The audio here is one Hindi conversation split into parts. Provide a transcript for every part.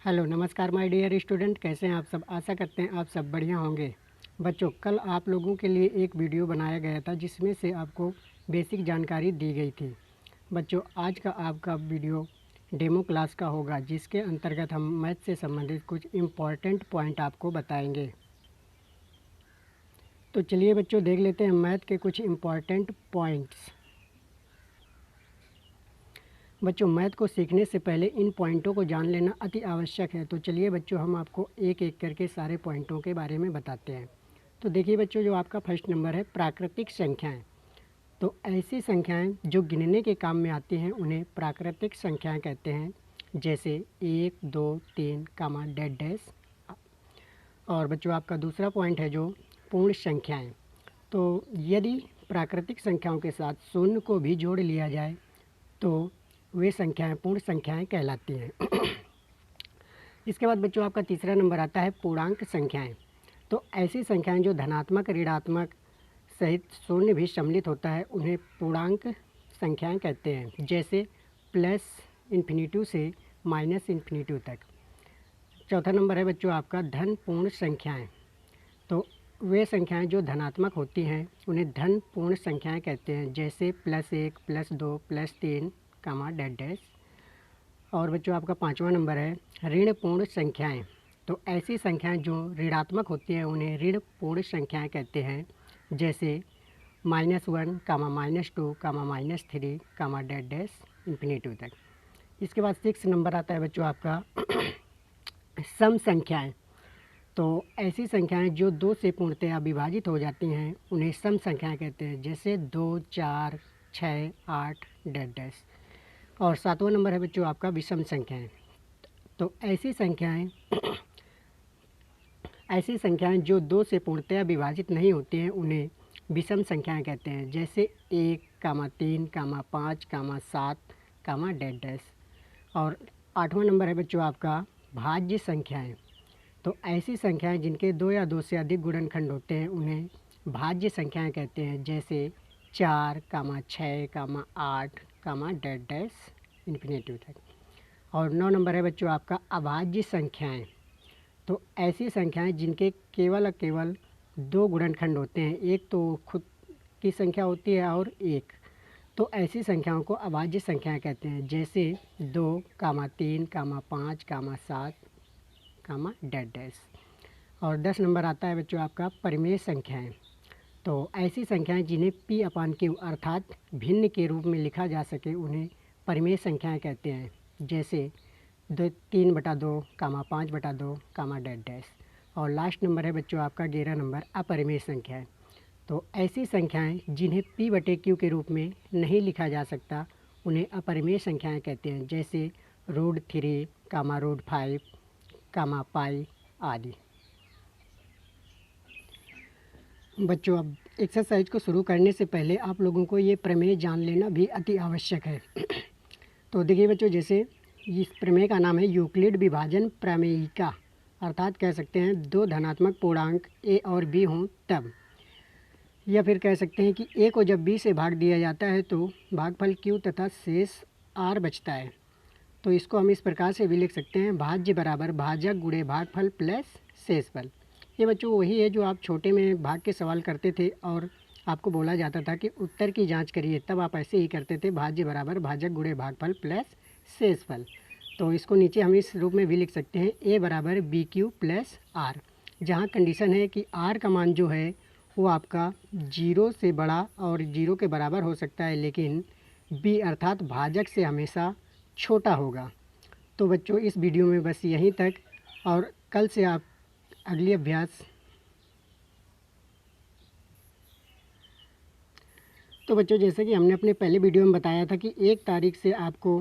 हेलो नमस्कार माय डियर स्टूडेंट, कैसे हैं आप सब। आशा करते हैं आप सब बढ़िया होंगे। बच्चों, कल आप लोगों के लिए एक वीडियो बनाया गया था जिसमें से आपको बेसिक जानकारी दी गई थी। बच्चों, आज का आपका वीडियो डेमो क्लास का होगा, जिसके अंतर्गत हम मैथ से संबंधित कुछ इम्पॉर्टेंट पॉइंट आपको बताएंगे। तो चलिए बच्चों, देख लेते हैं मैथ के कुछ इम्पॉर्टेंट पॉइंट्स। बच्चों, मैथ को सीखने से पहले इन पॉइंटों को जान लेना अति आवश्यक है। तो चलिए बच्चों, हम आपको एक एक करके सारे पॉइंटों के बारे में बताते हैं। तो देखिए बच्चों, जो आपका फर्स्ट नंबर है प्राकृतिक संख्याएं। तो ऐसी संख्याएं जो गिनने के काम में आती हैं उन्हें प्राकृतिक संख्याएं कहते हैं, जैसे 1, 2, 3 कामा डैश डैश। और बच्चों, आपका दूसरा पॉइंट है जो पूर्ण संख्याएं। तो यदि प्राकृतिक संख्याओं के साथ शून्य को भी जोड़ लिया जाए तो वे संख्याएं पूर्ण संख्याएं कहलाती हैं। इसके बाद बच्चों, आपका तीसरा नंबर आता है पूर्णांक संख्याएं। तो ऐसी संख्याएं जो धनात्मक, ऋणात्मक सहित शून्य भी सम्मिलित होता है उन्हें पूर्णांक संख्याएं कहते हैं, जैसे प्लस इन्फिनिटी से माइनस इन्फिनिटी तक। चौथा नंबर है बच्चों आपका धन पूर्ण संख्याएं। तो वे संख्याएं जो धनात्मक होती हैं उन्हें धन पूर्ण संख्याएं कहते हैं, जैसे +1, +2, +3 कामा डैश डैश। और बच्चों, आपका पाँचवा नंबर है ऋण पूर्ण संख्याएं। तो ऐसी संख्याएं जो ऋणात्मक होती हैं उन्हें ऋण पूर्ण संख्याएं कहते हैं, जैसे -1 कामा -2 कामा -3 कामा डैश डैश इन्फिनिटी तक। इसके बाद 6 नंबर आता है बच्चों आपका सम संख्याएं। तो ऐसी संख्याएं जो 2 से पूर्णतया विभाजित हो जाती हैं उन्हें सम संख्याएं कहते हैं, जैसे 2, 4, 6, 8 डैश डैश। और 7वां नंबर है बच्चों आपका विषम संख्याएं। तो ऐसी संख्याएं जो 2 से पूर्णतया विभाजित नहीं होती हैं उन्हें विषम संख्याएं कहते हैं, जैसे 1 कामा 3 कामा 5 कामा 7 कामा डैश डैश। और 8वां नंबर है बच्चों आपका भाज्य संख्याएं। तो ऐसी संख्याएं जिनके 2 या 2 से अधिक गुणनखंड होते हैं उन्हें भाज्य संख्याएं कहते हैं, जैसे 4 कामा 6 कामा 8 कामा डैश डैश इन्फिनिटी तक। और 9 नंबर है बच्चों आपका अभाज्य संख्याएं। तो ऐसी संख्याएं जिनके केवल और केवल 2 गुणनखंड होते हैं, एक तो खुद की संख्या होती है और एक, तो ऐसी संख्याओं को अभाज्य संख्याएं कहते हैं, जैसे 2 कामा 3 कामा 5 कामा 7 कामा डैश डैश। और 10 नंबर आता है बच्चों आपका परिमेय संख्याएं। तो ऐसी संख्याएं जिन्हें p/q अर्थात भिन्न के रूप में लिखा जा सके उन्हें परिमेय संख्याएं कहते हैं, जैसे 3/2 कामा 5/2 कामा डैश डैश। और लास्ट नंबर है बच्चों आपका 11 नंबर अपरिमेय संख्याएं। तो ऐसी संख्याएं जिन्हें p/q के रूप में नहीं लिखा जा सकता उन्हें अपरिमेय संख्याएं कहते हैं, जैसे √3 कामा √5 कामा पाई आदि। बच्चों, अब एक्सरसाइज को शुरू करने से पहले आप लोगों को ये प्रमेय जान लेना भी अति आवश्यक है। तो देखिए बच्चों, जैसे इस प्रमेय का नाम है यूक्लिड विभाजन प्रमेयिका, अर्थात कह सकते हैं 2 धनात्मक पूर्णांक a और b हों तब, या फिर कह सकते हैं कि a को जब b से भाग दिया जाता है तो भागफल q तथा शेष r बचता है। तो इसको हम इस प्रकार से भी लिख सकते हैं, भाज्य बराबर भाजक गुणे भागफल प्लस शेषफल। ये बच्चों वही है जो आप छोटे में भाग के सवाल करते थे और आपको बोला जाता था कि उत्तर की जांच करिए, तब आप ऐसे ही करते थे, भाज्य बराबर भाजक गुणे भागफल प्लस शेषफल। तो इसको नीचे हम इस रूप में भी लिख सकते हैं, a बराबर BQ प्लस R, जहाँ कंडीशन है कि R का मान जो है वो आपका 0 से बड़ा और 0 के बराबर हो सकता है, लेकिन b अर्थात भाजक से हमेशा छोटा होगा। तो बच्चों, इस वीडियो में बस यहीं तक, और कल से आप अगली अभ्यास। तो बच्चों, जैसे कि हमने अपने पहले वीडियो में बताया था कि 1 तारीख से आपको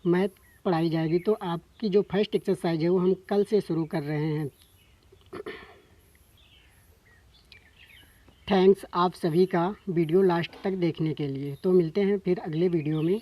मैथ पढ़ाई जाएगी, तो आपकी जो फर्स्ट एक्सरसाइज है वो हम कल से शुरू कर रहे हैं। थैंक्स आप सभी का वीडियो लास्ट तक देखने के लिए। तो मिलते हैं फिर अगले वीडियो में।